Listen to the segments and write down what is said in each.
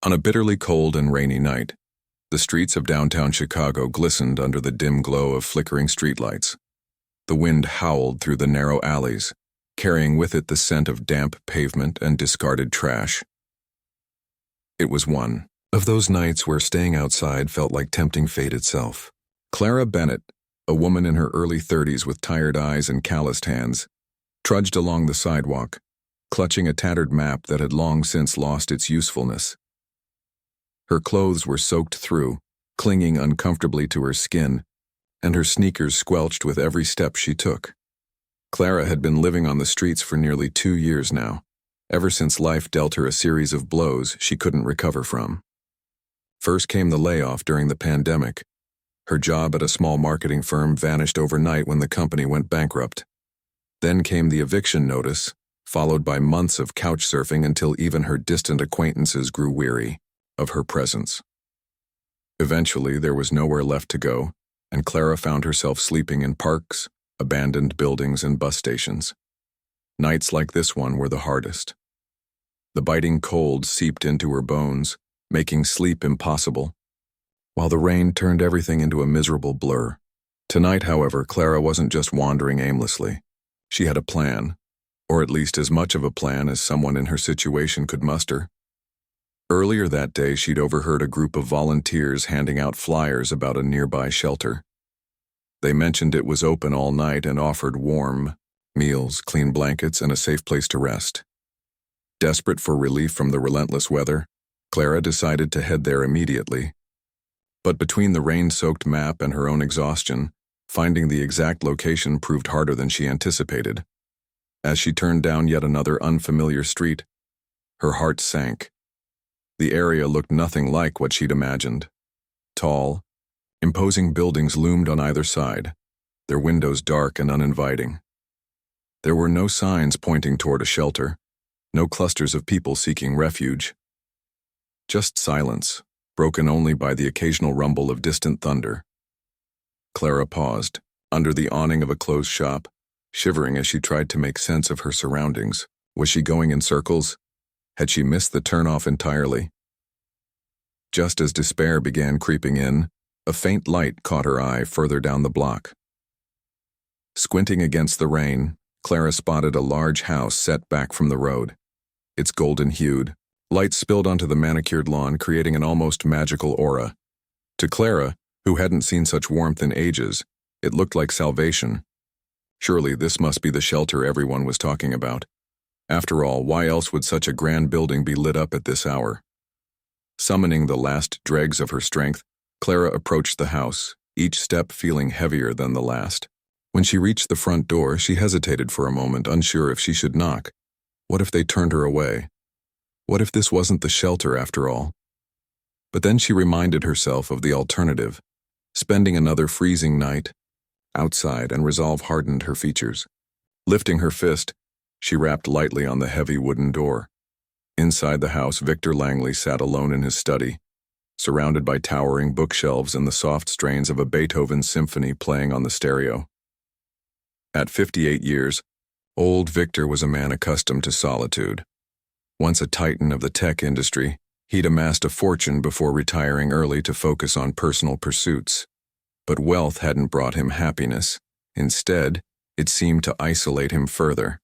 On a bitterly cold and rainy night, the streets of downtown Chicago glistened under the dim glow of flickering streetlights. The wind howled through the narrow alleys, carrying with it the scent of damp pavement and discarded trash. It was one of those nights where staying outside felt like tempting fate itself. Clara Bennett, a woman in her early 30s with tired eyes and calloused hands, trudged along the sidewalk, clutching a tattered map that had long since lost its usefulness. Her clothes were soaked through, clinging uncomfortably to her skin, and her sneakers squelched with every step she took. Clara had been living on the streets for nearly 2 years now, ever since life dealt her a series of blows she couldn't recover from. First came the layoff during the pandemic. Her job at a small marketing firm vanished overnight when the company went bankrupt. Then came the eviction notice, followed by months of couch surfing until even her distant acquaintances grew weary of her presence. Eventually, there was nowhere left to go, and Clara found herself sleeping in parks, abandoned buildings, and bus stations. Nights like this one were the hardest. The biting cold seeped into her bones, making sleep impossible, while the rain turned everything into a miserable blur. Tonight, however, Clara wasn't just wandering aimlessly. She had a plan, or at least as much of a plan as someone in her situation could muster. Earlier that day, she'd overheard a group of volunteers handing out flyers about a nearby shelter. They mentioned it was open all night and offered warm meals, clean blankets, and a safe place to rest. Desperate for relief from the relentless weather, Clara decided to head there immediately. But between the rain-soaked map and her own exhaustion, finding the exact location proved harder than she anticipated. As she turned down yet another unfamiliar street, her heart sank. The area looked nothing like what she'd imagined. Tall, imposing buildings loomed on either side, their windows dark and uninviting. There were no signs pointing toward a shelter, no clusters of people seeking refuge. Just silence, broken only by the occasional rumble of distant thunder. Clara paused, under the awning of a closed shop, shivering as she tried to make sense of her surroundings. Was she going in circles? Had she missed the turnoff entirely? Just as despair began creeping in, a faint light caught her eye further down the block. Squinting against the rain, Clara spotted a large house set back from the road. Its golden-hued, light spilled onto the manicured lawn, creating an almost magical aura. To Clara, who hadn't seen such warmth in ages, it looked like salvation. Surely this must be the shelter everyone was talking about. After all, why else would such a grand building be lit up at this hour? Summoning the last dregs of her strength, Clara approached the house, each step feeling heavier than the last. When she reached the front door, she hesitated for a moment, unsure if she should knock. What if they turned her away? What if this wasn't the shelter after all? But then she reminded herself of the alternative, spending another freezing night outside, and resolve hardened her features. Lifting her fist, she rapped lightly on the heavy wooden door. Inside the house, Victor Langley sat alone in his study, surrounded by towering bookshelves and the soft strains of a Beethoven symphony playing on the stereo. At 58 years, old Victor was a man accustomed to solitude. Once a titan of the tech industry, he'd amassed a fortune before retiring early to focus on personal pursuits. But wealth hadn't brought him happiness. Instead, it seemed to isolate him further.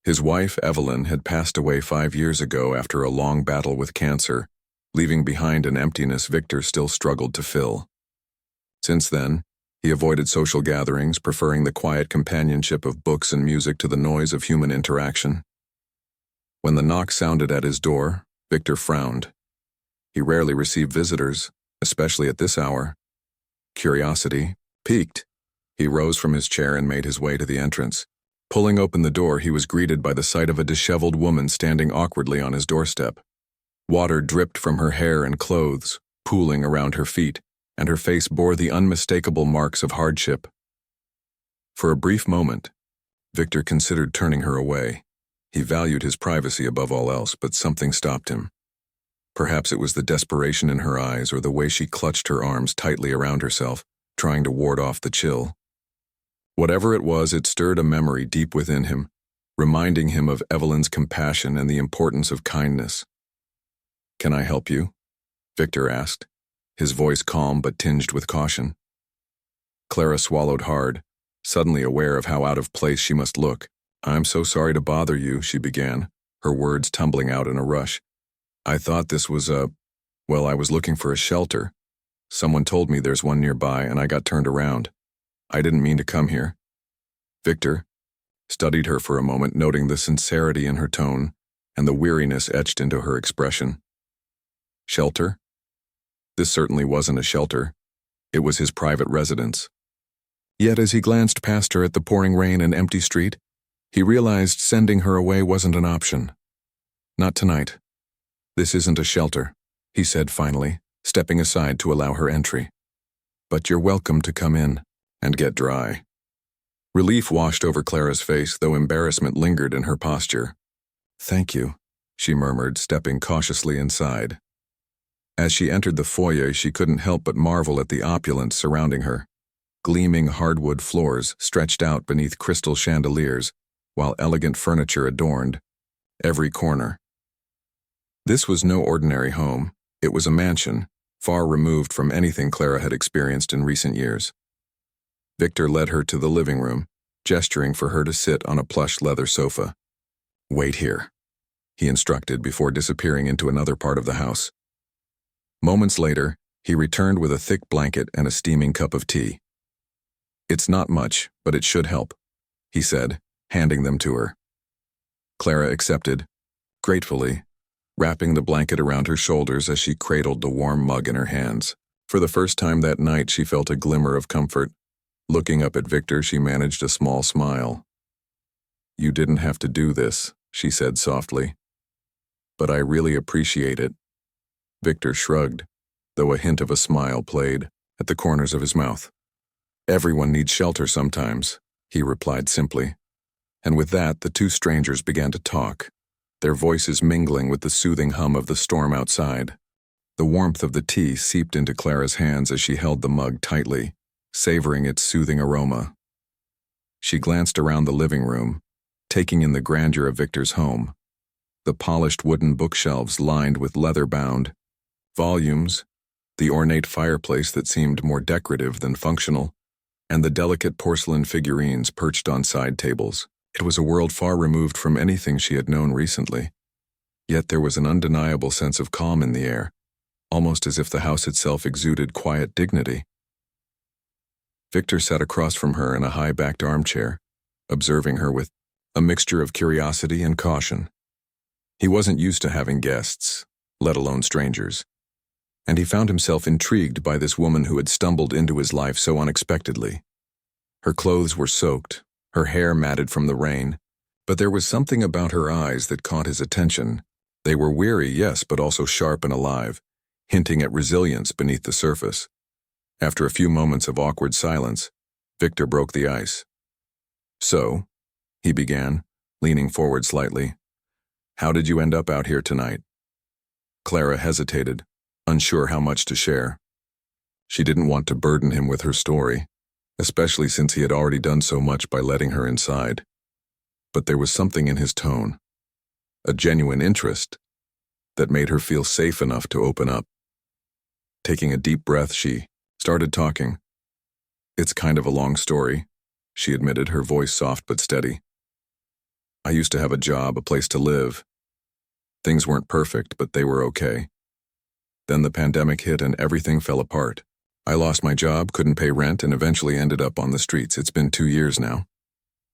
His wife, Evelyn, had passed away 5 years ago after a long battle with cancer, leaving behind an emptiness Victor still struggled to fill. Since then, he avoided social gatherings, preferring the quiet companionship of books and music to the noise of human interaction. When the knock sounded at his door, Victor frowned. He rarely received visitors, especially at this hour. Curiosity piqued. He rose from his chair and made his way to the entrance. Pulling open the door, he was greeted by the sight of a disheveled woman standing awkwardly on his doorstep. Water dripped from her hair and clothes, pooling around her feet, and her face bore the unmistakable marks of hardship. For a brief moment, Victor considered turning her away. He valued his privacy above all else, but something stopped him. Perhaps it was the desperation in her eyes or the way she clutched her arms tightly around herself, trying to ward off the chill. Whatever it was, it stirred a memory deep within him, reminding him of Evelyn's compassion and the importance of kindness. Can I help you? Victor asked, his voice calm but tinged with caution. Clara swallowed hard, suddenly aware of how out of place she must look. I'm so sorry to bother you, she began, her words tumbling out in a rush. I thought this was well, I was looking for a shelter. Someone told me there's one nearby and I got turned around. I didn't mean to come here. Victor studied her for a moment, noting the sincerity in her tone and the weariness etched into her expression. Shelter? This certainly wasn't a shelter. It was his private residence. Yet as he glanced past her at the pouring rain and empty street, he realized sending her away wasn't an option. Not tonight. This isn't a shelter, he said finally, stepping aside to allow her entry. But you're welcome to come in and get dry. Relief washed over Clara's face, though embarrassment lingered in her posture. Thank you, she murmured, stepping cautiously inside. As she entered the foyer, she couldn't help but marvel at the opulence surrounding her. Gleaming hardwood floors stretched out beneath crystal chandeliers, while elegant furniture adorned every corner. This was no ordinary home. It was a mansion, far removed from anything Clara had experienced in recent years. Victor led her to the living room, gesturing for her to sit on a plush leather sofa. Wait here, he instructed before disappearing into another part of the house. Moments later, he returned with a thick blanket and a steaming cup of tea. It's not much, but it should help, he said, handing them to her. Clara accepted, gratefully, wrapping the blanket around her shoulders as she cradled the warm mug in her hands. For the first time that night, she felt a glimmer of comfort. Looking up at Victor, she managed a small smile. You didn't have to do this, she said softly. But I really appreciate it. Victor shrugged, though a hint of a smile played at the corners of his mouth. Everyone needs shelter sometimes, he replied simply. And with that, the two strangers began to talk, their voices mingling with the soothing hum of the storm outside. The warmth of the tea seeped into Clara's hands as she held the mug tightly, savoring its soothing aroma. She glanced around the living room, taking in the grandeur of Victor's home. The polished wooden bookshelves lined with leather-bound volumes, the ornate fireplace that seemed more decorative than functional, and the delicate porcelain figurines perched on side tables. It was a world far removed from anything she had known recently. Yet there was an undeniable sense of calm in the air, almost as if the house itself exuded quiet dignity. Victor sat across from her in a high-backed armchair, observing her with a mixture of curiosity and caution. He wasn't used to having guests, let alone strangers, and he found himself intrigued by this woman who had stumbled into his life so unexpectedly. Her clothes were soaked, her hair matted from the rain, but there was something about her eyes that caught his attention. They were weary, yes, but also sharp and alive, hinting at resilience beneath the surface. After a few moments of awkward silence, Victor broke the ice. So, he began, leaning forward slightly, how did you end up out here tonight? Clara hesitated, unsure how much to share. She didn't want to burden him with her story, especially since he had already done so much by letting her inside. But there was something in his tone, a genuine interest, that made her feel safe enough to open up. Taking a deep breath, she started talking. It's kind of a long story, she admitted, her voice soft but steady. I used to have a job, a place to live. Things weren't perfect, but they were okay. Then the pandemic hit and everything fell apart. I lost my job, couldn't pay rent, and eventually ended up on the streets. It's been 2 years now.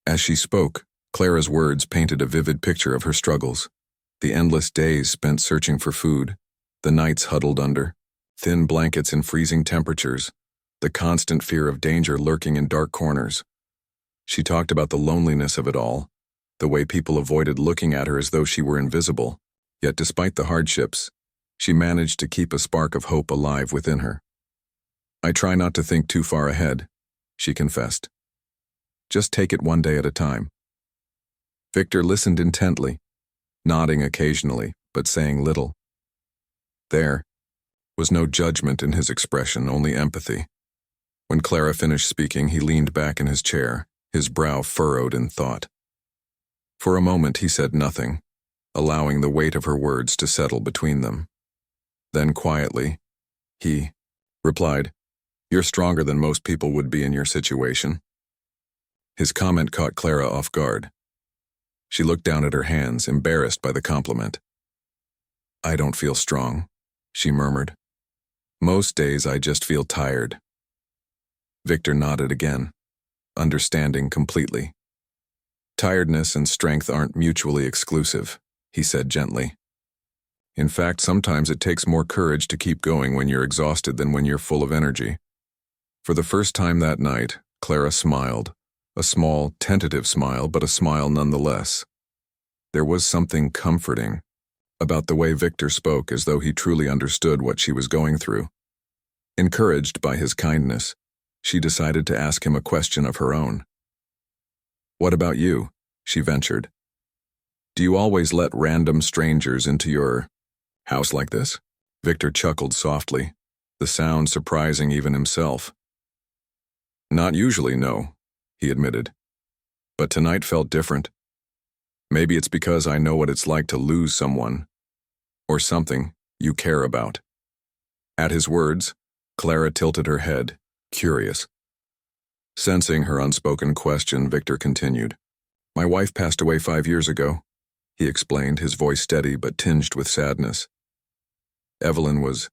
As she spoke, Clara's words painted a vivid picture of her struggles. The endless days spent searching for food, the nights huddled under thin blankets in freezing temperatures, the constant fear of danger lurking in dark corners. She talked about the loneliness of it all, the way people avoided looking at her as though she were invisible. Yet despite the hardships, she managed to keep a spark of hope alive within her. I try not to think too far ahead, she confessed. Just take it one day at a time. Victor listened intently, nodding occasionally, but saying little. There was no judgment in his expression, only empathy. When Clara finished speaking, he leaned back in his chair, his brow furrowed in thought. For a moment he said nothing, allowing the weight of her words to settle between them. Then quietly, he replied, "You're stronger than most people would be in your situation." His comment caught Clara off guard. She looked down at her hands, embarrassed by the compliment. "I don't feel strong," she murmured. "Most days I just feel tired." Victor nodded again, understanding completely. "Tiredness and strength aren't mutually exclusive," he said gently. "In fact, sometimes it takes more courage to keep going when you're exhausted than when you're full of energy." For the first time that night, Clara smiled, a small, tentative smile, but a smile nonetheless. There was something comforting about the way Victor spoke, as though he truly understood what she was going through. Encouraged by his kindness, she decided to ask him a question of her own. "What about you?" she ventured. "Do you always let random strangers into your house like this?" Victor chuckled softly, the sound surprising even himself. "Not usually, no," he admitted. "But tonight felt different. Maybe it's because I know what it's like to lose someone, or something, you care about." At his words, Clara tilted her head, curious. Sensing her unspoken question, Victor continued. "My wife passed away 5 years ago," he explained, his voice steady but tinged with sadness. "Evelyn was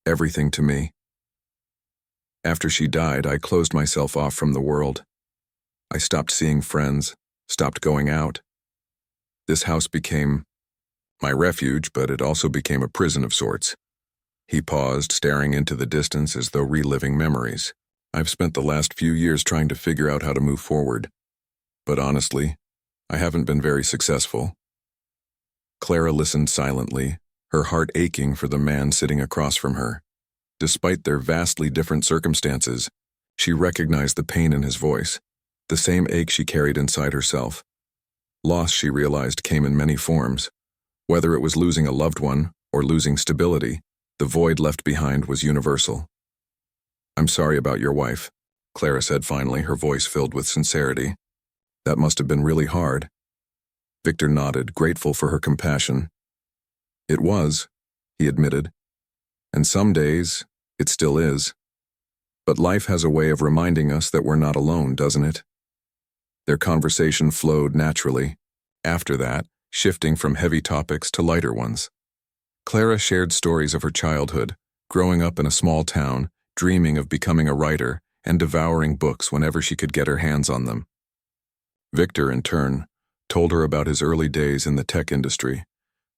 everything to me. After she died, I closed myself off from the world. I stopped seeing friends, stopped going out. This house became my refuge, but it also became a prison of sorts." He paused, staring into the distance as though reliving memories. "I've spent the last few years trying to figure out how to move forward. But honestly, I haven't been very successful." Clara listened silently, her heart aching for the man sitting across from her. Despite their vastly different circumstances, she recognized the pain in his voice, the same ache she carried inside herself. Loss, she realized, came in many forms. Whether it was losing a loved one or losing stability, the void left behind was universal. "I'm sorry about your wife," Clara said finally, her voice filled with sincerity. "That must have been really hard." Victor nodded, grateful for her compassion. "It was," he admitted. "And some days, it still is. But life has a way of reminding us that we're not alone, doesn't it?" Their conversation flowed naturally, after that, shifting from heavy topics to lighter ones. Clara shared stories of her childhood, growing up in a small town, dreaming of becoming a writer, and devouring books whenever she could get her hands on them. Victor, in turn, told her about his early days in the tech industry,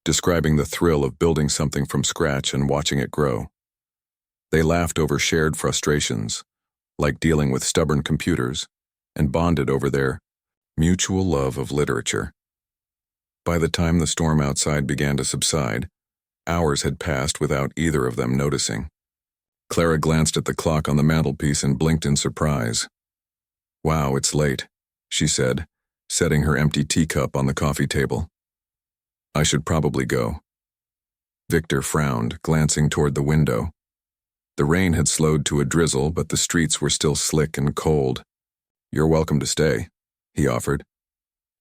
describing the thrill of building something from scratch and watching it grow. They laughed over shared frustrations, like dealing with stubborn computers, and bonded over their mutual love of literature. By the time the storm outside began to subside, hours had passed without either of them noticing. Clara glanced at the clock on the mantelpiece and blinked in surprise. "Wow, it's late," she said, setting her empty teacup on the coffee table. "I should probably go." Victor frowned, glancing toward the window. The rain had slowed to a drizzle, but the streets were still slick and cold. "You're welcome to stay," he offered.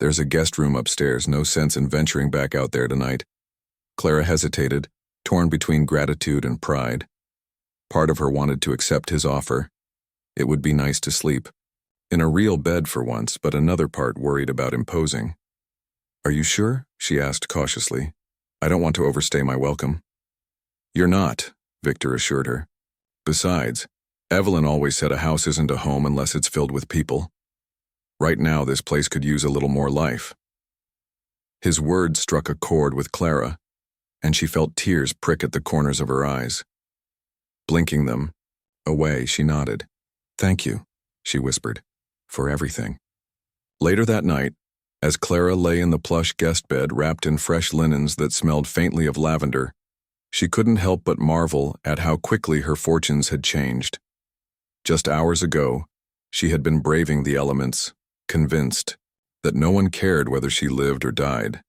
"There's a guest room upstairs, no sense in venturing back out there tonight." Clara hesitated, torn between gratitude and pride. Part of her wanted to accept his offer. It would be nice to sleep in a real bed for once, but another part worried about imposing. "Are you sure?" she asked cautiously. "I don't want to overstay my welcome." "You're not," Victor assured her. "Besides, Evelyn always said a house isn't a home unless it's filled with people. Right now, this place could use a little more life." His words struck a chord with Clara, and she felt tears prick at the corners of her eyes. Blinking them away, she nodded. "Thank you," she whispered, "for everything." Later that night, as Clara lay in the plush guest bed wrapped in fresh linens that smelled faintly of lavender, she couldn't help but marvel at how quickly her fortunes had changed. Just hours ago, she had been braving the elements, convinced that no one cared whether she lived or died.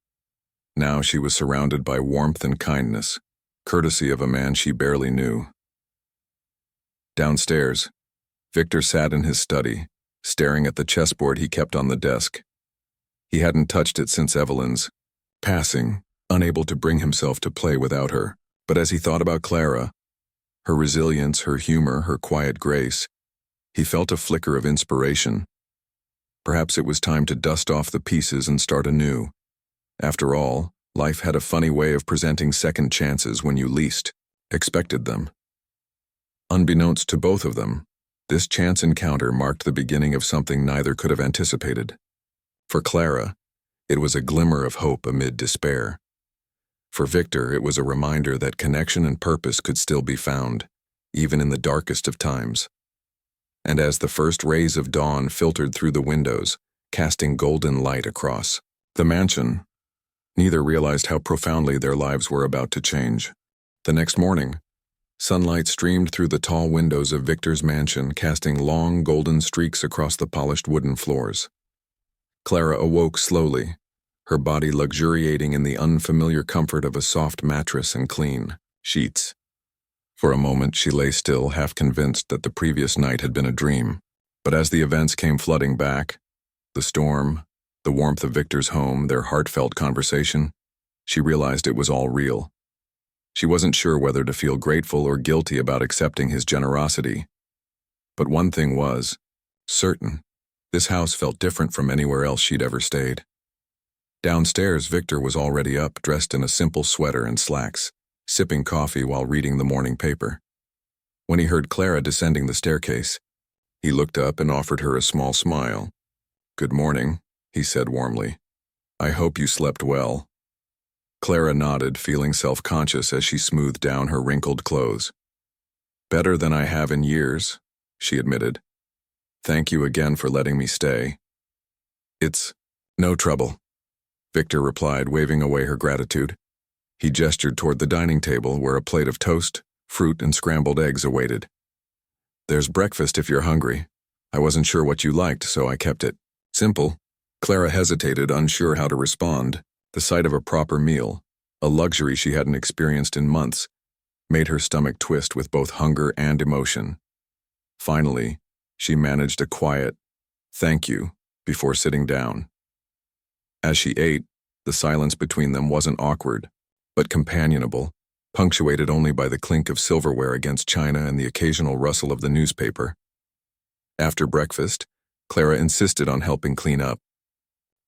Now she was surrounded by warmth and kindness, courtesy of a man she barely knew. Downstairs, Victor sat in his study, staring at the chessboard he kept on the desk. He hadn't touched it since Evelyn's passing, unable to bring himself to play without her. But as he thought about Clara, her resilience, her humor, her quiet grace, he felt a flicker of inspiration. Perhaps it was time to dust off the pieces and start anew. After all, life had a funny way of presenting second chances when you least expected them. Unbeknownst to both of them, this chance encounter marked the beginning of something neither could have anticipated. For Clara, it was a glimmer of hope amid despair. For Victor, it was a reminder that connection and purpose could still be found, even in the darkest of times. And as the first rays of dawn filtered through the windows, casting golden light across the mansion, neither realized how profoundly their lives were about to change. The next morning, sunlight streamed through the tall windows of Victor's mansion, casting long golden streaks across the polished wooden floors. Clara awoke slowly, her body luxuriating in the unfamiliar comfort of a soft mattress and clean sheets. For a moment, she lay still, half convinced that the previous night had been a dream. But as the events came flooding back, the storm, the warmth of Victor's home, their heartfelt conversation, she realized it was all real. She wasn't sure whether to feel grateful or guilty about accepting his generosity. But one thing was certain: this house felt different from anywhere else she'd ever stayed. Downstairs, Victor was already up, dressed in a simple sweater and slacks, sipping coffee while reading the morning paper. When he heard Clara descending the staircase, he looked up and offered her a small smile. "Good morning," he said warmly. "I hope you slept well." Clara nodded, feeling self-conscious as she smoothed down her wrinkled clothes. "Better than I have in years," she admitted. "Thank you again for letting me stay." "It's no trouble," Victor replied, waving away her gratitude. He gestured toward the dining table where a plate of toast, fruit, and scrambled eggs awaited. "There's breakfast if you're hungry. I wasn't sure what you liked, so I kept it simple." Clara hesitated, unsure how to respond. The sight of a proper meal, a luxury she hadn't experienced in months, made her stomach twist with both hunger and emotion. Finally, she managed a quiet "thank you" before sitting down. As she ate, the silence between them wasn't awkward, but companionable, punctuated only by the clink of silverware against china and the occasional rustle of the newspaper. After breakfast, Clara insisted on helping clean up.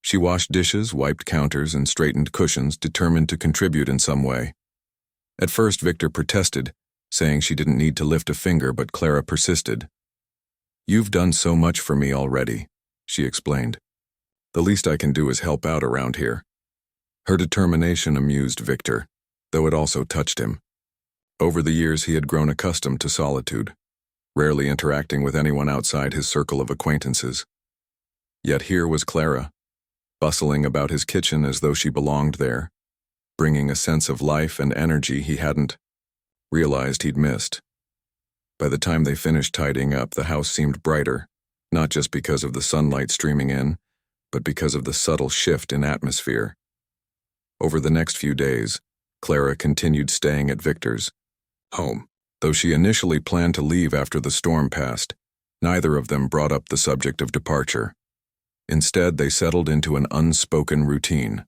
She washed dishes, wiped counters, and straightened cushions, determined to contribute in some way. At first, Victor protested, saying she didn't need to lift a finger, but Clara persisted. "You've done so much for me already," she explained. "The least I can do is help out around here." Her determination amused Victor, though it also touched him. Over the years, he had grown accustomed to solitude, rarely interacting with anyone outside his circle of acquaintances. Yet here was Clara, bustling about his kitchen as though she belonged there, bringing a sense of life and energy he hadn't realized he'd missed. By the time they finished tidying up, the house seemed brighter, not just because of the sunlight streaming in, but because of the subtle shift in atmosphere. Over the next few days, Clara continued staying at Victor's home. Though she initially planned to leave after the storm passed, neither of them brought up the subject of departure. Instead, they settled into an unspoken routine.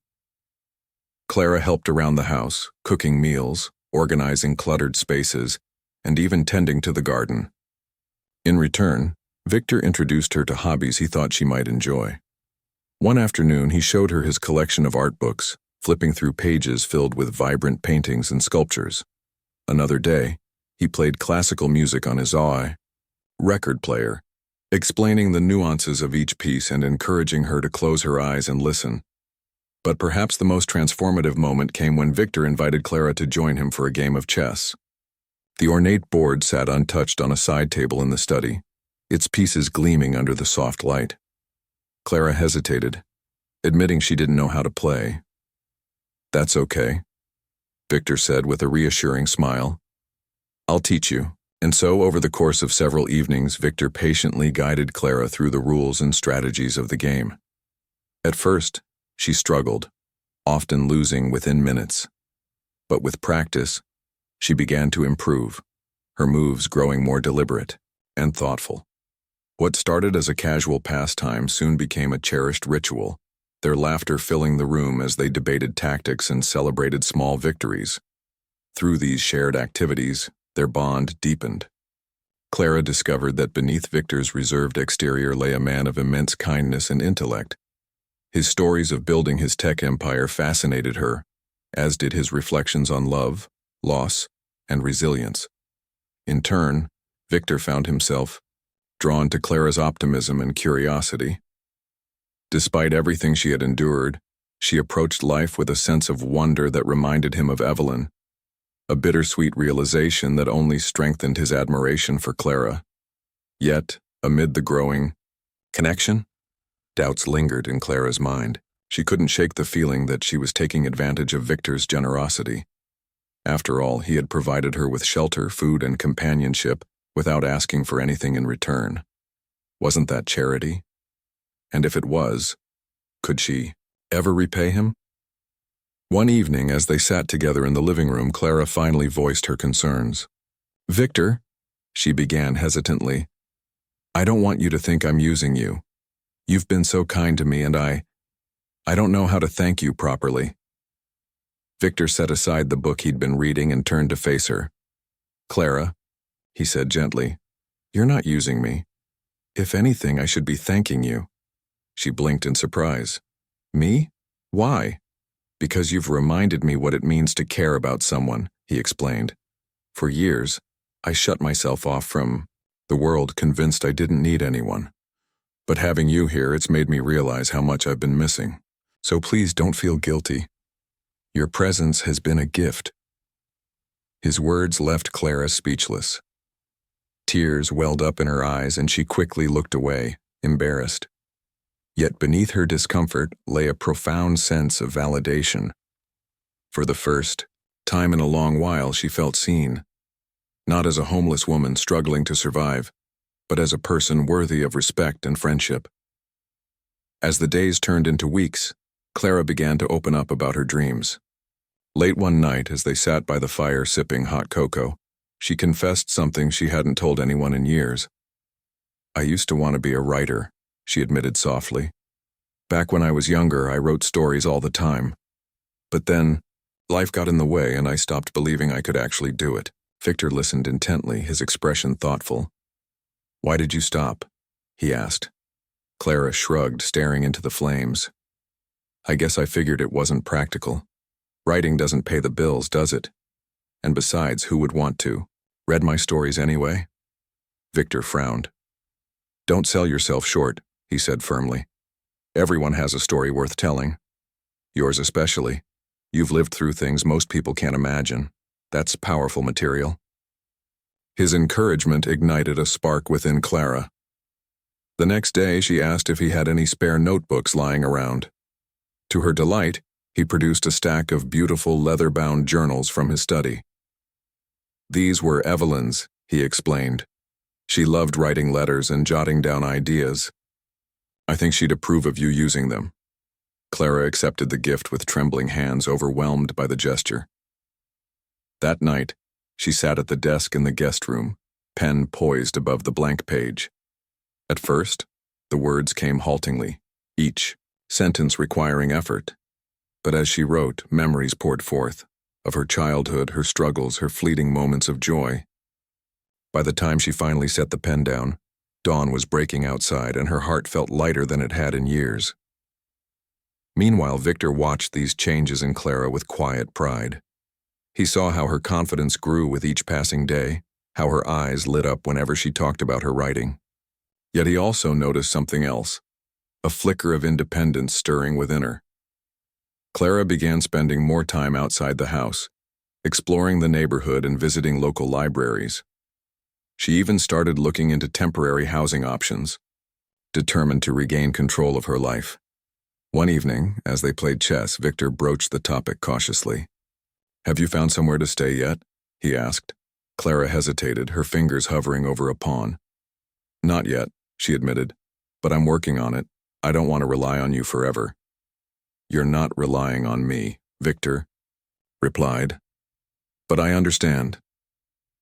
Clara helped around the house, cooking meals, organizing cluttered spaces, and even tending to the garden. In return, Victor introduced her to hobbies he thought she might enjoy. One afternoon, he showed her his collection of art books, flipping through pages filled with vibrant paintings and sculptures. Another day, he played classical music on his record player, explaining the nuances of each piece and encouraging her to close her eyes and listen. But perhaps the most transformative moment came when Victor invited Clara to join him for a game of chess. The ornate board sat untouched on a side table in the study, its pieces gleaming under the soft light. Clara hesitated, admitting she didn't know how to play. "That's okay," Victor said with a reassuring smile. "I'll teach you." And so, over the course of several evenings, Victor patiently guided Clara through the rules and strategies of the game. At first, she struggled, often losing within minutes. But with practice, she began to improve, her moves growing more deliberate and thoughtful. What started as a casual pastime soon became a cherished ritual, their laughter filling the room as they debated tactics and celebrated small victories. Through these shared activities, their bond deepened. Clara discovered that beneath Victor's reserved exterior lay a man of immense kindness and intellect. His stories of building his tech empire fascinated her, as did his reflections on love, loss, and resilience. In turn, Victor found himself drawn to Clara's optimism and curiosity. Despite everything she had endured, she approached life with a sense of wonder that reminded him of Evelyn, a bittersweet realization that only strengthened his admiration for Clara. Yet, amid the growing connection, doubts lingered in Clara's mind. She couldn't shake the feeling that she was taking advantage of Victor's generosity. After all, he had provided her with shelter, food, and companionship without asking for anything in return. Wasn't that charity? And if it was, could she ever repay him? One evening, as they sat together in the living room, Clara finally voiced her concerns. "Victor," she began hesitantly, "I don't want you to think I'm using you. You've been so kind to me, and I don't know how to thank you properly." Victor set aside the book he'd been reading and turned to face her. "Clara," he said gently, "you're not using me. If anything, I should be thanking you." She blinked in surprise. "Me? Why?" "Because you've reminded me what it means to care about someone," he explained. "For years, I shut myself off from the world, convinced I didn't need anyone. But having you here, it's made me realize how much I've been missing. So please don't feel guilty. Your presence has been a gift." His words left Clara speechless. Tears welled up in her eyes, and she quickly looked away, embarrassed. Yet beneath her discomfort lay a profound sense of validation. For the first time in a long while, she felt seen, not as a homeless woman struggling to survive, but as a person worthy of respect and friendship. As the days turned into weeks, Clara began to open up about her dreams. Late one night, as they sat by the fire sipping hot cocoa, she confessed something she hadn't told anyone in years. "I used to want to be a writer," she admitted softly. "Back when I was younger, I wrote stories all the time. But then, life got in the way and I stopped believing I could actually do it." Victor listened intently, his expression thoughtful. "Why did you stop?" he asked. Clara shrugged, staring into the flames. "I guess I figured it wasn't practical. Writing doesn't pay the bills, does it? And besides, who would want to? Read my stories anyway?" Victor frowned. "Don't sell yourself short," he said firmly. "Everyone has a story worth telling. Yours especially. You've lived through things most people can't imagine. That's powerful material." His encouragement ignited a spark within Clara. The next day, she asked if he had any spare notebooks lying around. To her delight, he produced a stack of beautiful leather-bound journals from his study. "These were Evelyn's," he explained. "She loved writing letters and jotting down ideas. I think she'd approve of you using them." Clara accepted the gift with trembling hands, overwhelmed by the gesture. That night, she sat at the desk in the guest room, pen poised above the blank page. At first, the words came haltingly, each sentence requiring effort. But as she wrote, memories poured forth, of her childhood, her struggles, her fleeting moments of joy. By the time she finally set the pen down, dawn was breaking outside, and her heart felt lighter than it had in years. Meanwhile, Victor watched these changes in Clara with quiet pride. He saw how her confidence grew with each passing day, how her eyes lit up whenever she talked about her writing. Yet he also noticed something else, a flicker of independence stirring within her. Clara began spending more time outside the house, exploring the neighborhood and visiting local libraries. She even started looking into temporary housing options, determined to regain control of her life. One evening, as they played chess, Victor broached the topic cautiously. "Have you found somewhere to stay yet?" he asked. Clara hesitated, her fingers hovering over a pawn. "Not yet," she admitted, "but I'm working on it. I don't want to rely on you forever." "You're not relying on me," Victor replied. "But I understand.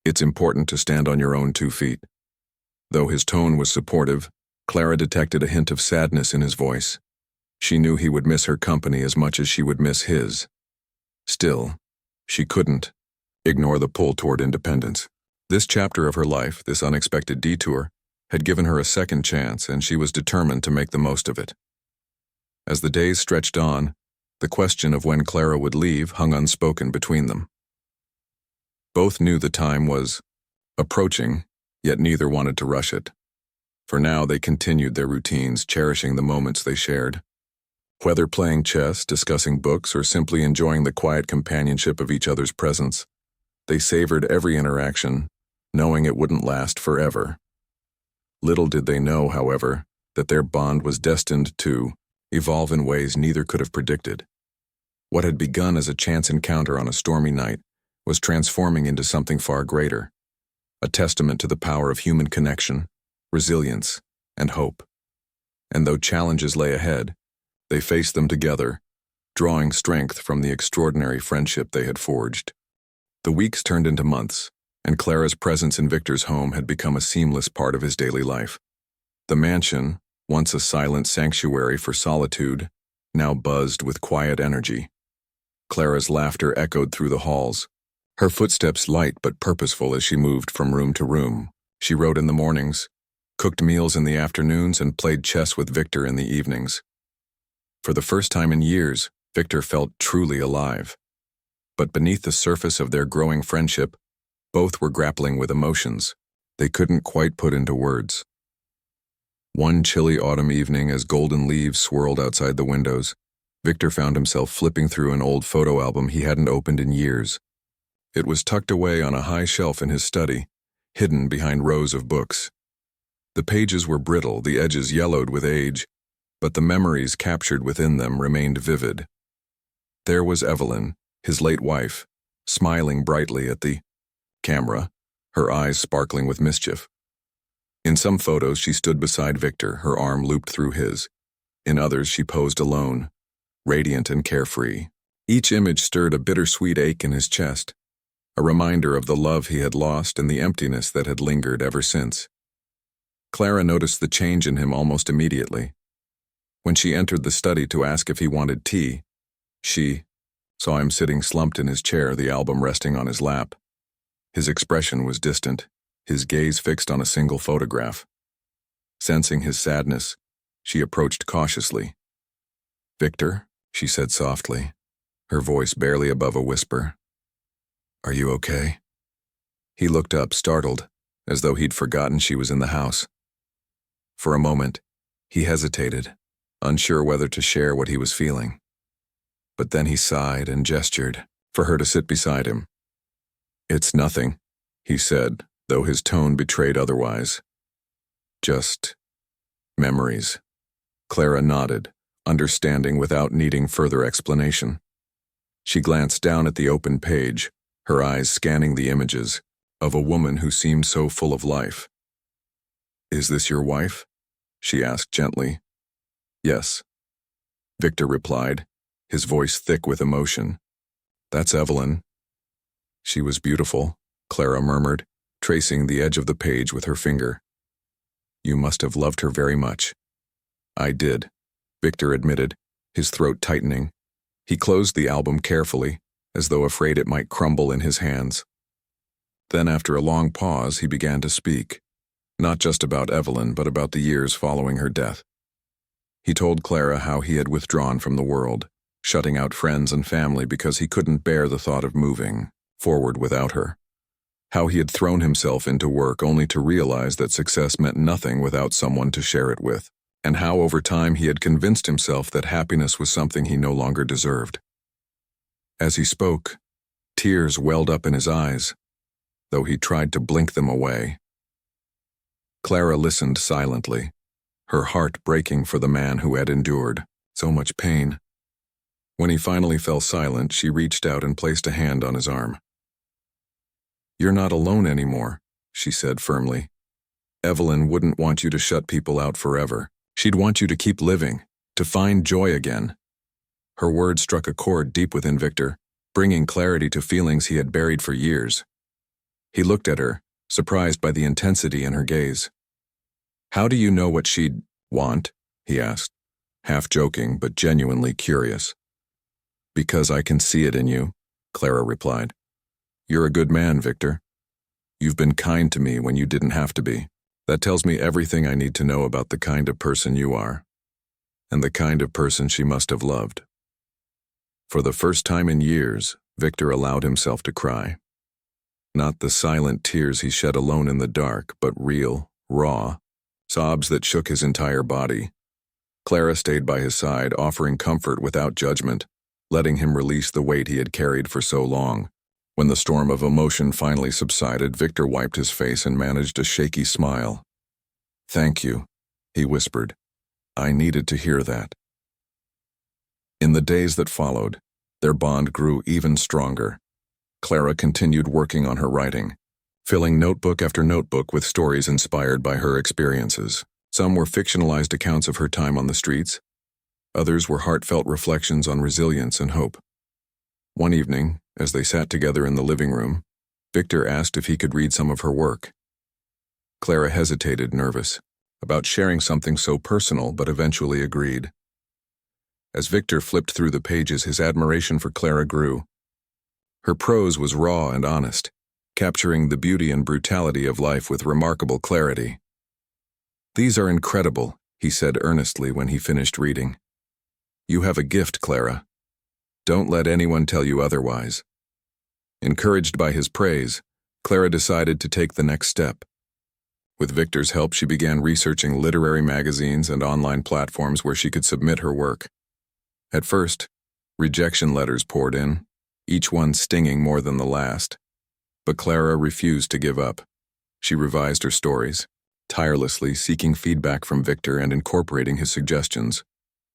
It's important to stand on your own 2 feet." Though his tone was supportive, Clara detected a hint of sadness in his voice. She knew he would miss her company as much as she would miss his. Still, she couldn't ignore the pull toward independence. This chapter of her life, this unexpected detour, had given her a second chance, and she was determined to make the most of it. As the days stretched on, the question of when Clara would leave hung unspoken between them. Both knew the time was approaching, yet neither wanted to rush it. For now they continued their routines, cherishing the moments they shared. Whether playing chess, discussing books, or simply enjoying the quiet companionship of each other's presence, they savored every interaction, knowing it wouldn't last forever. Little did they know, however, that their bond was destined to evolve in ways neither could have predicted. What had begun as a chance encounter on a stormy night was transforming into something far greater, a testament to the power of human connection, resilience, and hope. And though challenges lay ahead, they faced them together, drawing strength from the extraordinary friendship they had forged. The weeks turned into months, and Clara's presence in Victor's home had become a seamless part of his daily life. The mansion, once a silent sanctuary for solitude, now buzzed with quiet energy. Clara's laughter echoed through the halls, her footsteps light but purposeful as she moved from room to room. She wrote in the mornings, cooked meals in the afternoons, and played chess with Victor in the evenings. For the first time in years, Victor felt truly alive. But beneath the surface of their growing friendship, both were grappling with emotions they couldn't quite put into words. One chilly autumn evening, as golden leaves swirled outside the windows, Victor found himself flipping through an old photo album he hadn't opened in years. It was tucked away on a high shelf in his study, hidden behind rows of books. The pages were brittle, the edges yellowed with age, but the memories captured within them remained vivid. There was Evelyn, his late wife, smiling brightly at the camera, her eyes sparkling with mischief. In some photos, she stood beside Victor, her arm looped through his. In others, she posed alone, radiant and carefree. Each image stirred a bittersweet ache in his chest, a reminder of the love he had lost and the emptiness that had lingered ever since. Clara noticed the change in him almost immediately. When she entered the study to ask if he wanted tea, she saw him sitting slumped in his chair, the album resting on his lap. His expression was distant, his gaze fixed on a single photograph. Sensing his sadness, she approached cautiously. "Victor," she said softly, her voice barely above a whisper. "Are you okay?" He looked up, startled, as though he'd forgotten she was in the house. For a moment, he hesitated, unsure whether to share what he was feeling. But then he sighed and gestured for her to sit beside him. "It's nothing," he said, though his tone betrayed otherwise. "Just memories." Clara nodded, understanding without needing further explanation. She glanced down at the open page, her eyes scanning the images of a woman who seemed so full of life. "Is this your wife?" she asked gently. "Yes," Victor replied, his voice thick with emotion. "That's Evelyn." "She was beautiful," Clara murmured, tracing the edge of the page with her finger. "You must have loved her very much." "I did," Victor admitted, his throat tightening. He closed the album carefully, as though afraid it might crumble in his hands. Then, after a long pause, he began to speak, not just about Evelyn, but about the years following her death. He told Clara how he had withdrawn from the world, shutting out friends and family because he couldn't bear the thought of moving forward without her. How he had thrown himself into work only to realize that success meant nothing without someone to share it with, and how over time he had convinced himself that happiness was something he no longer deserved. As he spoke, tears welled up in his eyes, though he tried to blink them away. Clara listened silently, her heart breaking for the man who had endured so much pain. When he finally fell silent, she reached out and placed a hand on his arm. "You're not alone anymore," she said firmly. "Evelyn wouldn't want you to shut people out forever. She'd want you to keep living, to find joy again." Her words struck a chord deep within Victor, bringing clarity to feelings he had buried for years. He looked at her, surprised by the intensity in her gaze. "How do you know what she'd want?" he asked, half joking but genuinely curious. "Because I can see it in you," Clara replied. You're a good man, Victor. You've been kind to me when you didn't have to be. That tells me everything I need to know about the kind of person you are, and the kind of person she must have loved. For the first time in years, Victor allowed himself to cry. Not the silent tears he shed alone in the dark, but real, raw, sobs that shook his entire body. Clara stayed by his side, offering comfort without judgment, letting him release the weight he had carried for so long. When the storm of emotion finally subsided, Victor wiped his face and managed a shaky smile. "Thank you," he whispered. "I needed to hear that." In the days that followed, their bond grew even stronger. Clara continued working on her writing, filling notebook after notebook with stories inspired by her experiences. Some were fictionalized accounts of her time on the streets. Others were heartfelt reflections on resilience and hope. One evening, as they sat together in the living room, Victor asked if he could read some of her work. Clara hesitated, nervous, about sharing something so personal, but eventually agreed. As Victor flipped through the pages, his admiration for Clara grew. Her prose was raw and honest, capturing the beauty and brutality of life with remarkable clarity. "These are incredible," he said earnestly when he finished reading. "You have a gift, Clara. Don't let anyone tell you otherwise." Encouraged by his praise, Clara decided to take the next step. With Victor's help, she began researching literary magazines and online platforms where she could submit her work. At first, rejection letters poured in, each one stinging more than the last. But Clara refused to give up. She revised her stories, tirelessly seeking feedback from Victor and incorporating his suggestions.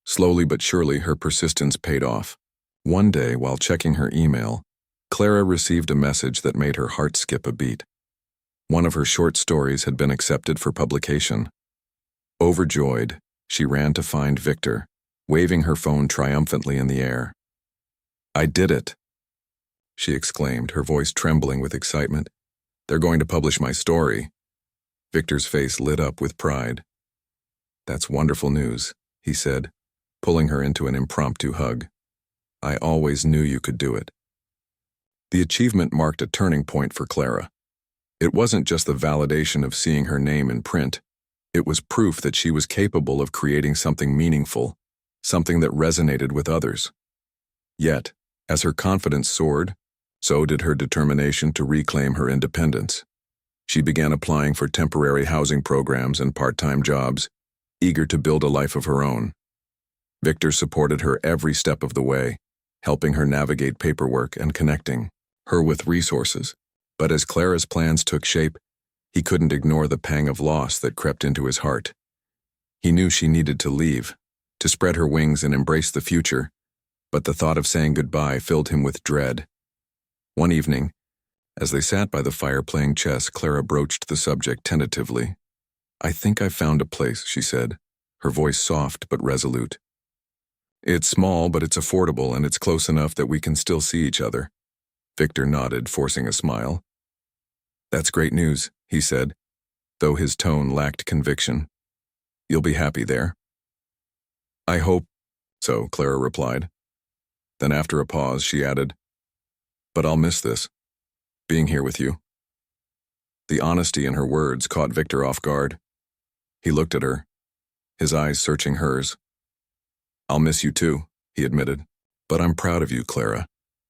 Slowly but surely, her persistence paid off. One day, while checking her email, Clara received a message that made her heart skip a beat. One of her short stories had been accepted for publication. Overjoyed, she ran to find Victor, waving her phone triumphantly in the air. "I did it," she exclaimed, her voice trembling with excitement. "They're going to publish my story." Victor's face lit up with pride. "That's wonderful news," he said, pulling her into an impromptu hug. "I always knew you could do it." The achievement marked a turning point for Clara. It wasn't just the validation of seeing her name in print. It was proof that she was capable of creating something meaningful, something that resonated with others. Yet, as her confidence soared, so did her determination to reclaim her independence. She began applying for temporary housing programs and part-time jobs, eager to build a life of her own. Victor supported her every step of the way, helping her navigate paperwork and connecting her with resources. But as Clara's plans took shape, he couldn't ignore the pang of loss that crept into his heart. He knew she needed to leave, to spread her wings and embrace the future, but the thought of saying goodbye filled him with dread. One evening, as they sat by the fire playing chess, Clara broached the subject tentatively. "I think I've found a place," she said, her voice soft but resolute. "It's small, but it's affordable, and it's close enough that we can still see each other." Victor nodded, forcing a smile. "That's great news," he said, though his tone lacked conviction. "You'll be happy there." "I hope so," Clara replied. Then after a pause, she added, "But I'll miss this, being here with you." The honesty in her words caught Victor off guard. He looked at her, his eyes searching hers. "I'll miss you too," he admitted. "But I'm proud of you, Clara.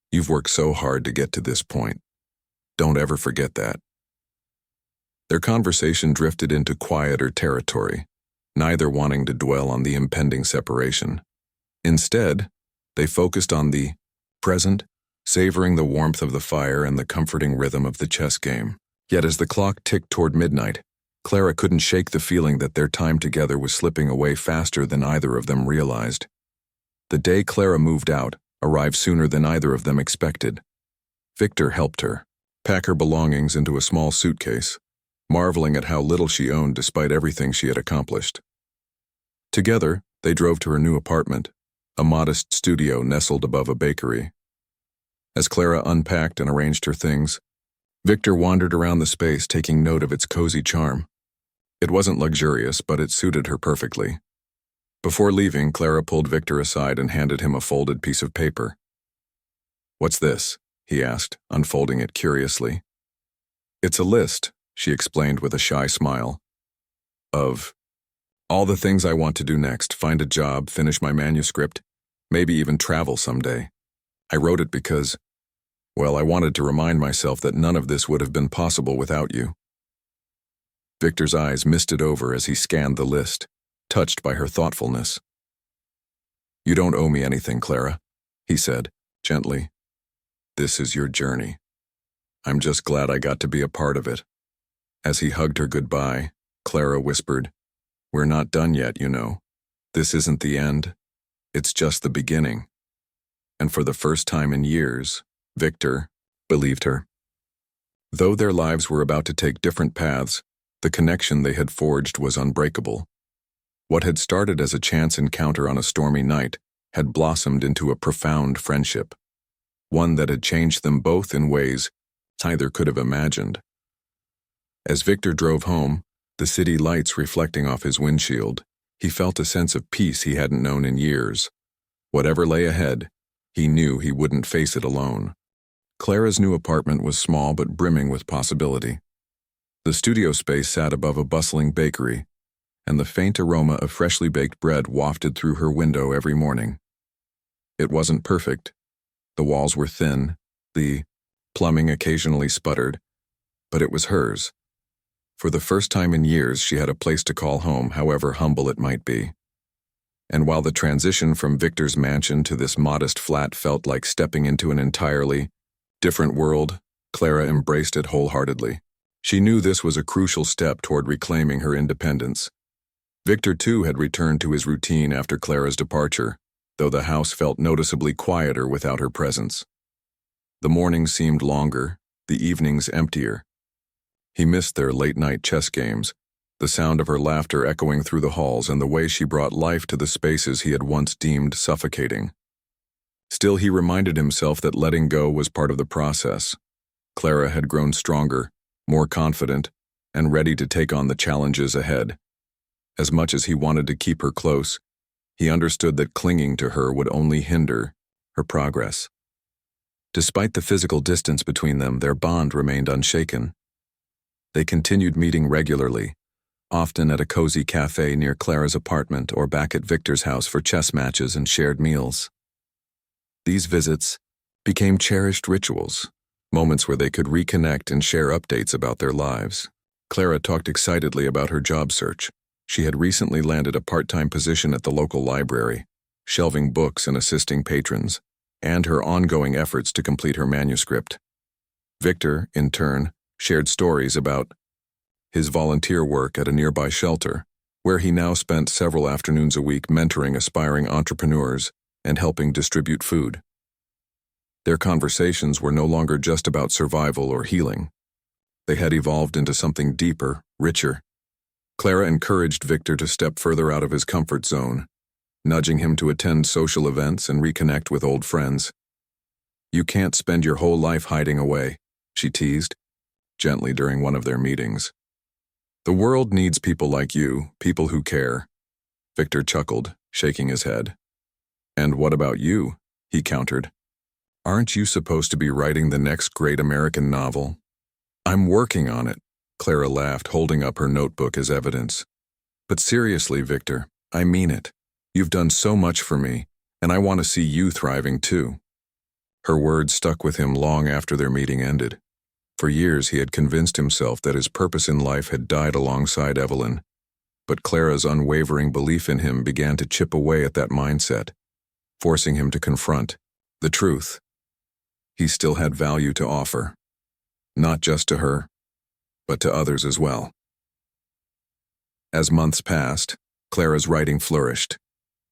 You've worked so hard to get to this point. Don't ever forget that." Their conversation drifted into quieter territory, neither wanting to dwell on the impending separation. Instead, they focused on the present, savoring the warmth of the fire and the comforting rhythm of the chess game. Yet as the clock ticked toward midnight, Clara couldn't shake the feeling that their time together was slipping away faster than either of them realized. The day Clara moved out arrived sooner than either of them expected. Victor helped her pack her belongings into a small suitcase, marveling at how little she owned despite everything she had accomplished. Together, they drove to her new apartment, a modest studio nestled above a bakery. As Clara unpacked and arranged her things, Victor wandered around the space, taking note of its cozy charm. It wasn't luxurious, but it suited her perfectly. Before leaving, Clara pulled Victor aside and handed him a folded piece of paper. "What's this?" he asked, unfolding it curiously. It's a list, she explained with a shy smile, of all the things I want to do next: find a job, finish my manuscript, maybe even travel someday. I wrote it because, well, I wanted to remind myself that none of this would have been possible without you. Victor's eyes misted over as he scanned the list, touched by her thoughtfulness. You don't owe me anything, Clara, he said, gently. This is your journey. I'm just glad I got to be a part of it. As he hugged her goodbye, Clara whispered, We're not done yet, you know. This isn't the end. It's just the beginning. And for the first time in years, Victor believed her. Though their lives were about to take different paths, the connection they had forged was unbreakable. What had started as a chance encounter on a stormy night had blossomed into a profound friendship, one that had changed them both in ways neither could have imagined. As Victor drove home, the city lights reflecting off his windshield, he felt a sense of peace he hadn't known in years. Whatever lay ahead, he knew he wouldn't face it alone. Clara's new apartment was small but brimming with possibility. The studio space sat above a bustling bakery, and the faint aroma of freshly baked bread wafted through her window every morning. It wasn't perfect. The walls were thin, the plumbing occasionally sputtered, but it was hers. For the first time in years, she had a place to call home, however humble it might be. And while the transition from Victor's mansion to this modest flat felt like stepping into an entirely different world, Clara embraced it wholeheartedly. She knew this was a crucial step toward reclaiming her independence. Victor, too, had returned to his routine after Clara's departure, though the house felt noticeably quieter without her presence. The mornings seemed longer, the evenings emptier. He missed their late-night chess games, the sound of her laughter echoing through the halls and the way she brought life to the spaces he had once deemed suffocating. Still, he reminded himself that letting go was part of the process. Clara had grown stronger, more confident, and ready to take on the challenges ahead. As much as he wanted to keep her close, he understood that clinging to her would only hinder her progress. Despite the physical distance between them, their bond remained unshaken. They continued meeting regularly, often at a cozy cafe near Clara's apartment or back at Victor's house for chess matches and shared meals. These visits became cherished rituals, moments where they could reconnect and share updates about their lives. Clara talked excitedly about her job search. She had recently landed a part-time position at the local library, shelving books and assisting patrons, and her ongoing efforts to complete her manuscript. Victor, in turn, shared stories about his volunteer work at a nearby shelter, where he now spent several afternoons a week mentoring aspiring entrepreneurs and helping distribute food. Their conversations were no longer just about survival or healing. They had evolved into something deeper, richer. Clara encouraged Victor to step further out of his comfort zone, nudging him to attend social events and reconnect with old friends. You can't spend your whole life hiding away, she teased, gently during one of their meetings. The world needs people like you, people who care. Victor chuckled, shaking his head. And what about you? He countered. Aren't you supposed to be writing the next great American novel? I'm working on it, Clara laughed, holding up her notebook as evidence. But seriously, Victor, I mean it. You've done so much for me, and I want to see you thriving too. Her words stuck with him long after their meeting ended. For years he had convinced himself that his purpose in life had died alongside Evelyn, but Clara's unwavering belief in him began to chip away at that mindset, forcing him to confront the truth. He still had value to offer, not just to her, but to others as well. As months passed, Clara's writing flourished.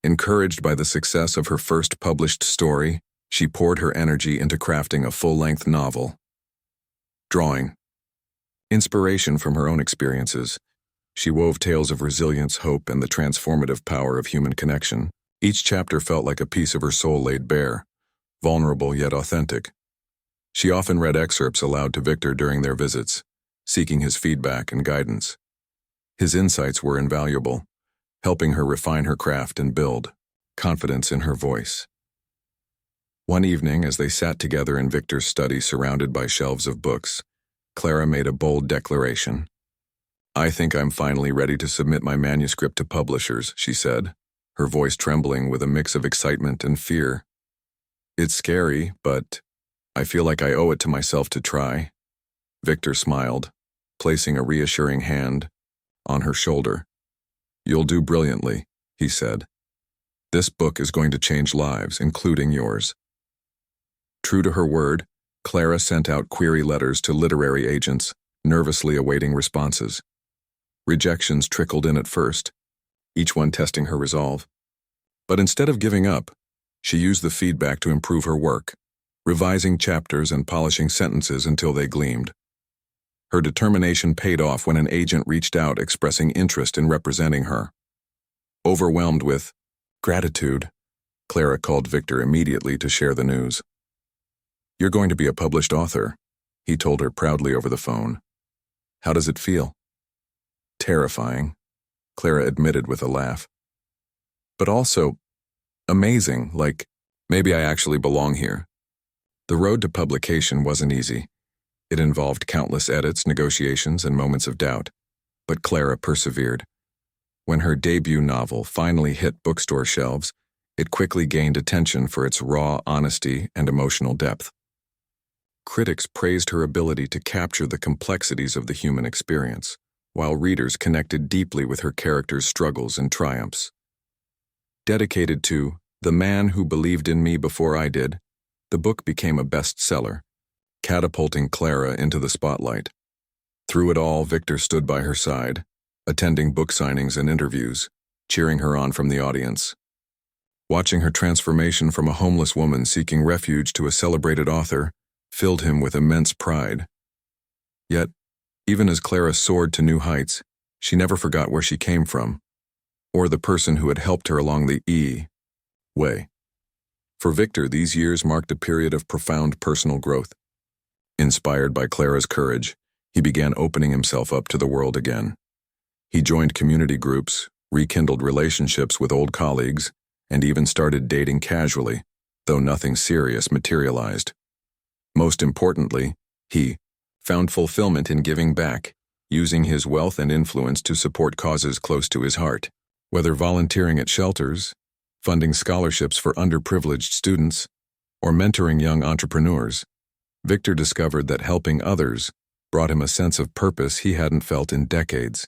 Encouraged by the success of her first published story, she poured her energy into crafting a full-length novel. Drawing inspiration from her own experiences, she wove tales of resilience, hope, and the transformative power of human connection. Each chapter felt like a piece of her soul laid bare, vulnerable yet authentic. She often read excerpts aloud to Victor during their visits, seeking his feedback and guidance. His insights were invaluable, helping her refine her craft and build confidence in her voice. One evening, as they sat together in Victor's study surrounded by shelves of books, Clara made a bold declaration. "I think I'm finally ready to submit my manuscript to publishers," she said, her voice trembling with a mix of excitement and fear. "It's scary, but I feel like I owe it to myself to try." Victor smiled, placing a reassuring hand on her shoulder. "You'll do brilliantly," he said. "This book is going to change lives, including yours." True to her word, Clara sent out query letters to literary agents, nervously awaiting responses. Rejections trickled in at first, each one testing her resolve. But instead of giving up, she used the feedback to improve her work, revising chapters and polishing sentences until they gleamed. Her determination paid off when an agent reached out expressing interest in representing her. Overwhelmed with gratitude, Clara called Victor immediately to share the news. "You're going to be a published author," he told her proudly over the phone. "How does it feel?" "Terrifying," Clara admitted with a laugh. "But also amazing, like maybe I actually belong here." The road to publication wasn't easy. It involved countless edits, negotiations, and moments of doubt, but Clara persevered. When her debut novel finally hit bookstore shelves, it quickly gained attention for its raw honesty and emotional depth. Critics praised her ability to capture the complexities of the human experience, while readers connected deeply with her character's struggles and triumphs. Dedicated to "the man who believed in me before I did," the book became a bestseller, catapulting Clara into the spotlight. Through it all, Victor stood by her side, attending book signings and interviews, cheering her on from the audience. Watching her transformation from a homeless woman seeking refuge to a celebrated author filled him with immense pride. Yet, even as Clara soared to new heights, she never forgot where she came from, or the person who had helped her along the way. For Victor, these years marked a period of profound personal growth. Inspired by Clara's courage, he began opening himself up to the world again. He joined community groups, rekindled relationships with old colleagues, and even started dating casually, though nothing serious materialized. Most importantly, he found fulfillment in giving back, using his wealth and influence to support causes close to his heart. Whether volunteering at shelters, funding scholarships for underprivileged students, or mentoring young entrepreneurs, Victor discovered that helping others brought him a sense of purpose he hadn't felt in decades.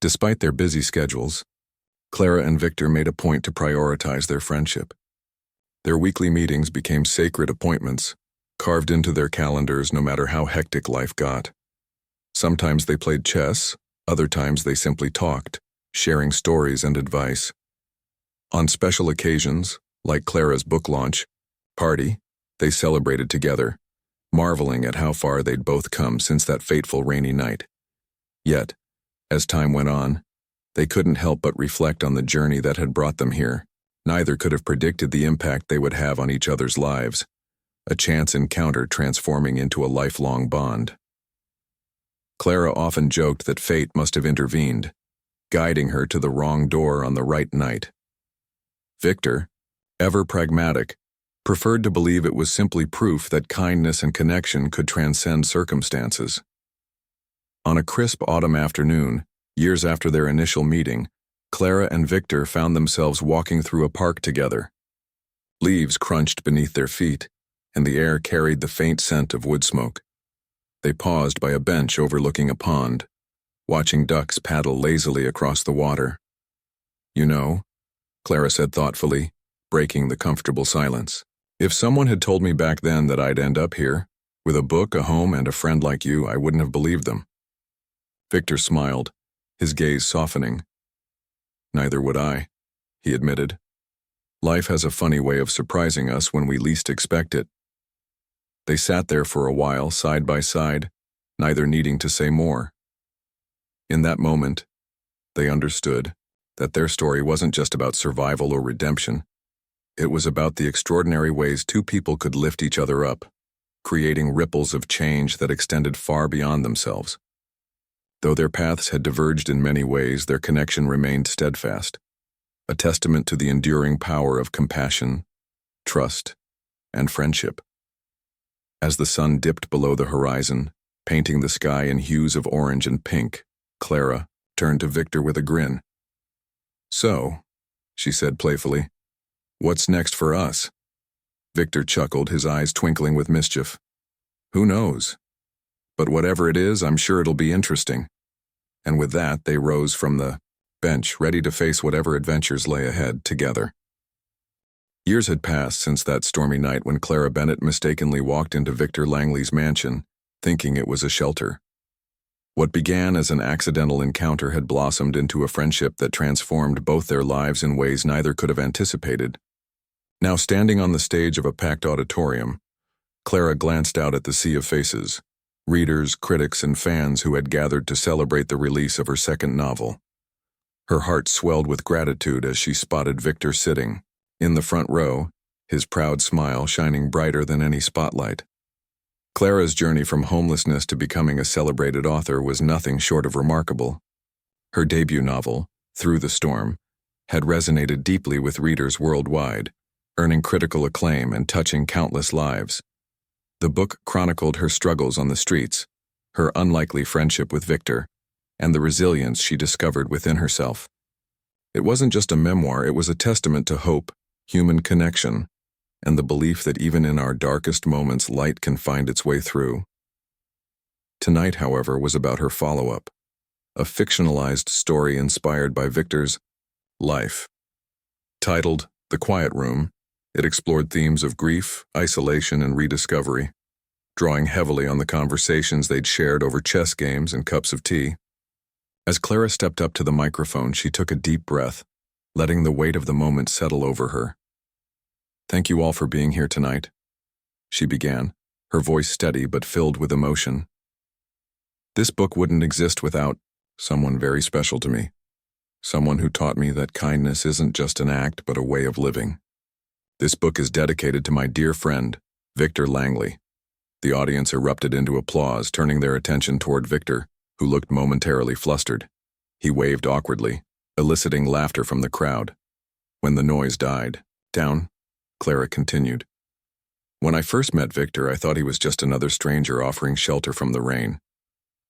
Despite their busy schedules, Clara and Victor made a point to prioritize their friendship. Their weekly meetings became sacred appointments, carved into their calendars no matter how hectic life got. Sometimes they played chess, other times they simply talked, sharing stories and advice. On special occasions, like Clara's book launch party, they celebrated together, marveling at how far they'd both come since that fateful rainy night. Yet, as time went on, they couldn't help but reflect on the journey that had brought them here. Neither could have predicted the impact they would have on each other's lives, a chance encounter transforming into a lifelong bond. Clara often joked that fate must have intervened, guiding her to the wrong door on the right night. Victor, ever pragmatic, preferred to believe it was simply proof that kindness and connection could transcend circumstances. On a crisp autumn afternoon, years after their initial meeting, Clara and Victor found themselves walking through a park together. Leaves crunched beneath their feet, and the air carried the faint scent of wood smoke. They paused by a bench overlooking a pond, watching ducks paddle lazily across the water. "You know," Clara said thoughtfully, breaking the comfortable silence, "if someone had told me back then that I'd end up here, with a book, a home, and a friend like you, I wouldn't have believed them." Victor smiled, his gaze softening. "Neither would I," he admitted. "Life has a funny way of surprising us when we least expect it." They sat there for a while, side by side, neither needing to say more. In that moment, they understood that their story wasn't just about survival or redemption. It was about the extraordinary ways two people could lift each other up, creating ripples of change that extended far beyond themselves. Though their paths had diverged in many ways, their connection remained steadfast, a testament to the enduring power of compassion, trust, and friendship. As the sun dipped below the horizon, painting the sky in hues of orange and pink, Clara turned to Victor with a grin. "So," she said playfully, "what's next for us?" Victor chuckled, his eyes twinkling with mischief. "Who knows? But whatever it is, I'm sure it'll be interesting." And with that, they rose from the bench, ready to face whatever adventures lay ahead together. Years had passed since that stormy night when Clara Bennett mistakenly walked into Victor Langley's mansion, thinking it was a shelter. What began as an accidental encounter had blossomed into a friendship that transformed both their lives in ways neither could have anticipated. Now standing on the stage of a packed auditorium, Clara glanced out at the sea of faces, readers, critics, and fans who had gathered to celebrate the release of her second novel. Her heart swelled with gratitude as she spotted Victor sitting in the front row, his proud smile shining brighter than any spotlight. Clara's journey from homelessness to becoming a celebrated author was nothing short of remarkable. Her debut novel, Through the Storm, had resonated deeply with readers worldwide, earning critical acclaim and touching countless lives. The book chronicled her struggles on the streets, her unlikely friendship with Victor, and the resilience she discovered within herself. It wasn't just a memoir, it was a testament to hope, human connection, and the belief that even in our darkest moments light can find its way through. Tonight, however, was about her follow-up, a fictionalized story inspired by Victor's life. Titled The Quiet Room, it explored themes of grief, isolation, and rediscovery, drawing heavily on the conversations they'd shared over chess games and cups of tea. As Clara stepped up to the microphone, she took a deep breath, letting the weight of the moment settle over her. "Thank you all for being here tonight," she began, her voice steady but filled with emotion. "This book wouldn't exist without someone very special to me, someone who taught me that kindness isn't just an act but a way of living. This book is dedicated to my dear friend, Victor Langley." The audience erupted into applause, turning their attention toward Victor, who looked momentarily flustered. He waved awkwardly, eliciting laughter from the crowd. When the noise died down, Clara continued, "When I first met Victor, I thought he was just another stranger offering shelter from the rain.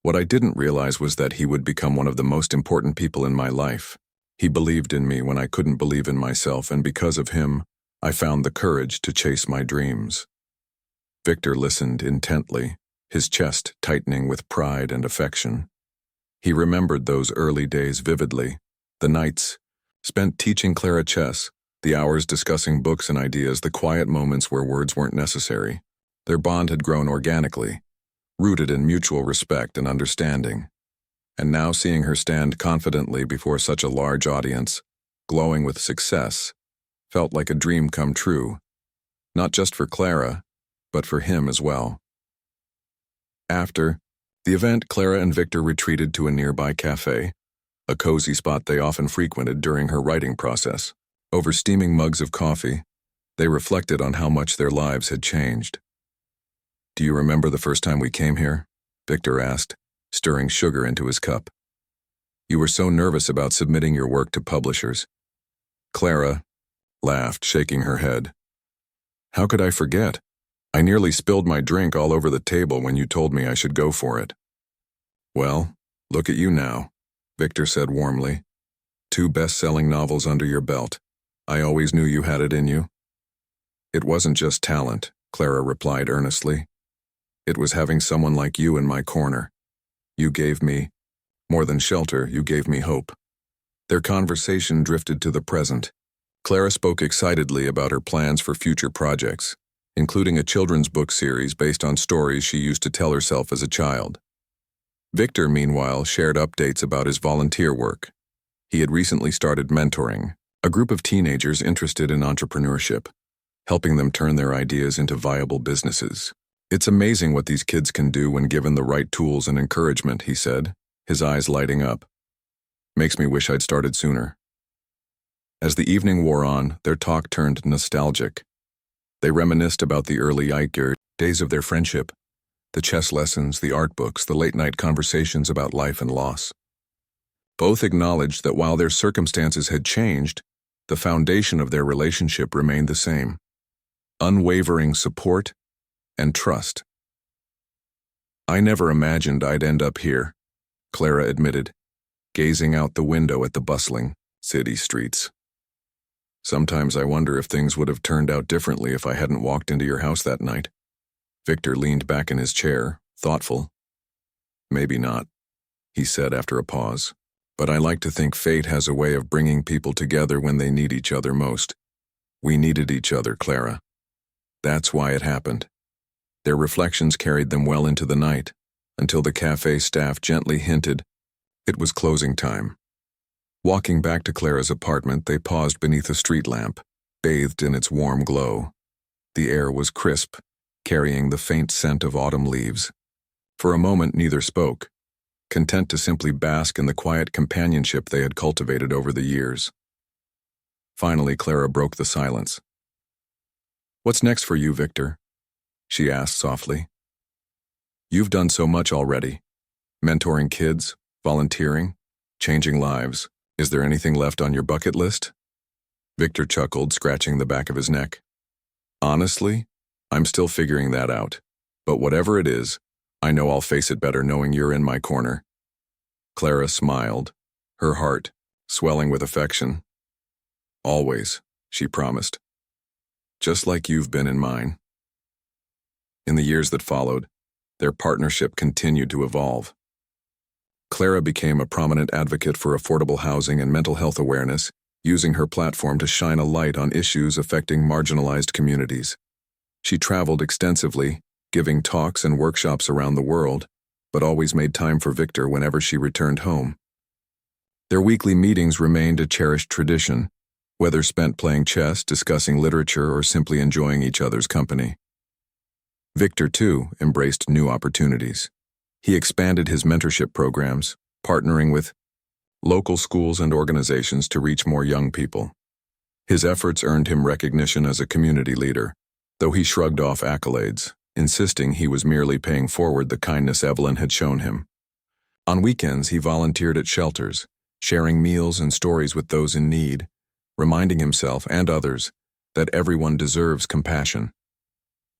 What I didn't realize was that he would become one of the most important people in my life. He believed in me when I couldn't believe in myself, and because of him, I found the courage to chase my dreams." Victor listened intently, his chest tightening with pride and affection. He remembered those early days vividly, the nights spent teaching Clara chess, the hours discussing books and ideas, the quiet moments where words weren't necessary. Their bond had grown organically, rooted in mutual respect and understanding. And now seeing her stand confidently before such a large audience, glowing with success, felt like a dream come true, not just for Clara, but for him as well. After the event, Clara and Victor retreated to a nearby cafe, a cozy spot they often frequented during her writing process. Over steaming mugs of coffee, they reflected on how much their lives had changed. "Do you remember the first time we came here?" Victor asked, stirring sugar into his cup. "You were so nervous about submitting your work to publishers." Clara laughed, shaking her head. "How could I forget? I nearly spilled my drink all over the table when you told me I should go for it." "Well, look at you now," Victor said warmly. "2 best-selling novels under your belt. I always knew you had it in you." "It wasn't just talent," Clara replied earnestly. "It was having someone like you in my corner. You gave me more than shelter, you gave me hope." Their conversation drifted to the present. Clara spoke excitedly about her plans for future projects, including a children's book series based on stories she used to tell herself as a child. Victor, meanwhile, shared updates about his volunteer work. He had recently started mentoring a group of teenagers interested in entrepreneurship, helping them turn their ideas into viable businesses. "It's amazing what these kids can do when given the right tools and encouragement," he said, his eyes lighting up. "Makes me wish I'd started sooner." As the evening wore on, their talk turned nostalgic. They reminisced about the early days of their friendship, the chess lessons, the art books, the late-night conversations about life and loss. Both acknowledged that while their circumstances had changed, the foundation of their relationship remained the same. unwavering support, and trust. "I never imagined I'd end up here," Clara admitted, gazing out the window at the bustling city streets. "Sometimes I wonder if things would have turned out differently if I hadn't walked into your house that night." Victor leaned back in his chair, thoughtful. "Maybe not," he said after a pause. "But I like to think fate has a way of bringing people together when they need each other most. We needed each other, Clara. That's why it happened." Their reflections carried them well into the night, until the cafe staff gently hinted it was closing time. Walking back to Clara's apartment, they paused beneath a street lamp, bathed in its warm glow. The air was crisp, carrying the faint scent of autumn leaves. For a moment neither spoke, content to simply bask in the quiet companionship they had cultivated over the years. Finally, Clara broke the silence. "What's next for you, Victor?" she asked softly. "You've done so much already. Mentoring kids, volunteering, changing lives. Is there anything left on your bucket list?" Victor chuckled, scratching the back of his neck. "Honestly, I'm still figuring that out. But whatever it is, I know I'll face it better knowing you're in my corner." Clara smiled, her heart swelling with affection. "Always," she promised. "Just like you've been in mine." In the years that followed, their partnership continued to evolve. Clara became a prominent advocate for affordable housing and mental health awareness, using her platform to shine a light on issues affecting marginalized communities. She traveled extensively, giving talks and workshops around the world, but always made time for Victor whenever she returned home. Their weekly meetings remained a cherished tradition, whether spent playing chess, discussing literature, or simply enjoying each other's company. Victor, too, embraced new opportunities. He expanded his mentorship programs, partnering with local schools and organizations to reach more young people. His efforts earned him recognition as a community leader, though he shrugged off accolades, insisting he was merely paying forward the kindness Evelyn had shown him. On weekends, he volunteered at shelters, sharing meals and stories with those in need, reminding himself and others that everyone deserves compassion.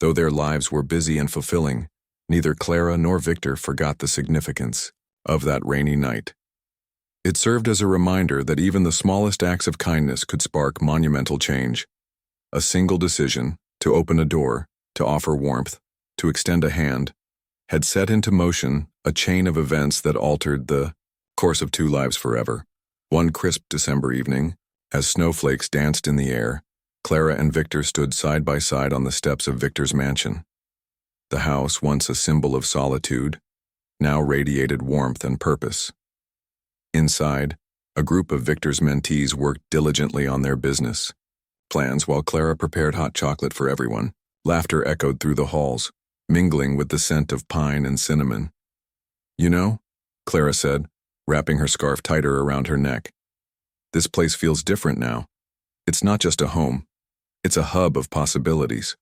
Though their lives were busy and fulfilling, neither Clara nor Victor forgot the significance of that rainy night. It served as a reminder that even the smallest acts of kindness could spark monumental change. A single decision, to open a door, to offer warmth, to extend a hand, had set into motion a chain of events that altered the course of two lives forever. One crisp December evening, as snowflakes danced in the air, Clara and Victor stood side by side on the steps of Victor's mansion. The house, once a symbol of solitude, now radiated warmth and purpose. Inside, a group of Victor's mentees worked diligently on their business plans while Clara prepared hot chocolate for everyone. Laughter echoed through the halls, mingling with the scent of pine and cinnamon. "You know," Clara said, wrapping her scarf tighter around her neck, "this place feels different now. It's not just a home. It's a hub of possibilities."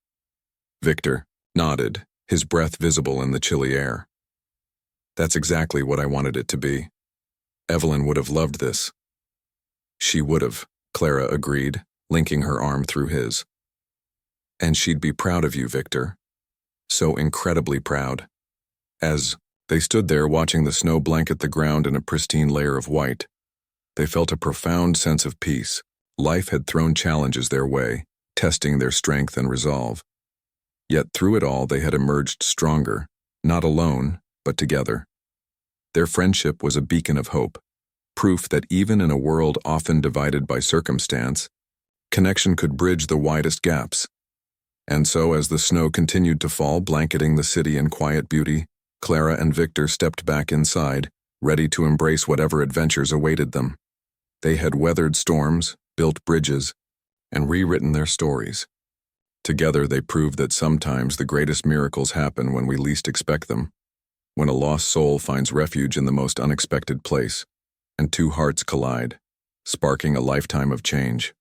Victor nodded, his breath visible in the chilly air. "That's exactly what I wanted it to be. Evelyn would have loved this." "She would have," Clara agreed, linking her arm through his. "And she'd be proud of you, Victor. So incredibly proud." As they stood there watching the snow blanket the ground in a pristine layer of white, they felt a profound sense of peace. Life had thrown challenges their way, testing their strength and resolve. Yet through it all they had emerged stronger, not alone, but together. Their friendship was a beacon of hope, proof that even in a world often divided by circumstance, connection could bridge the widest gaps. And so as the snow continued to fall, blanketing the city in quiet beauty, Clara and Victor stepped back inside, ready to embrace whatever adventures awaited them. They had weathered storms, built bridges, and rewritten their stories. Together they proved that sometimes the greatest miracles happen when we least expect them, when a lost soul finds refuge in the most unexpected place, and two hearts collide, sparking a lifetime of change.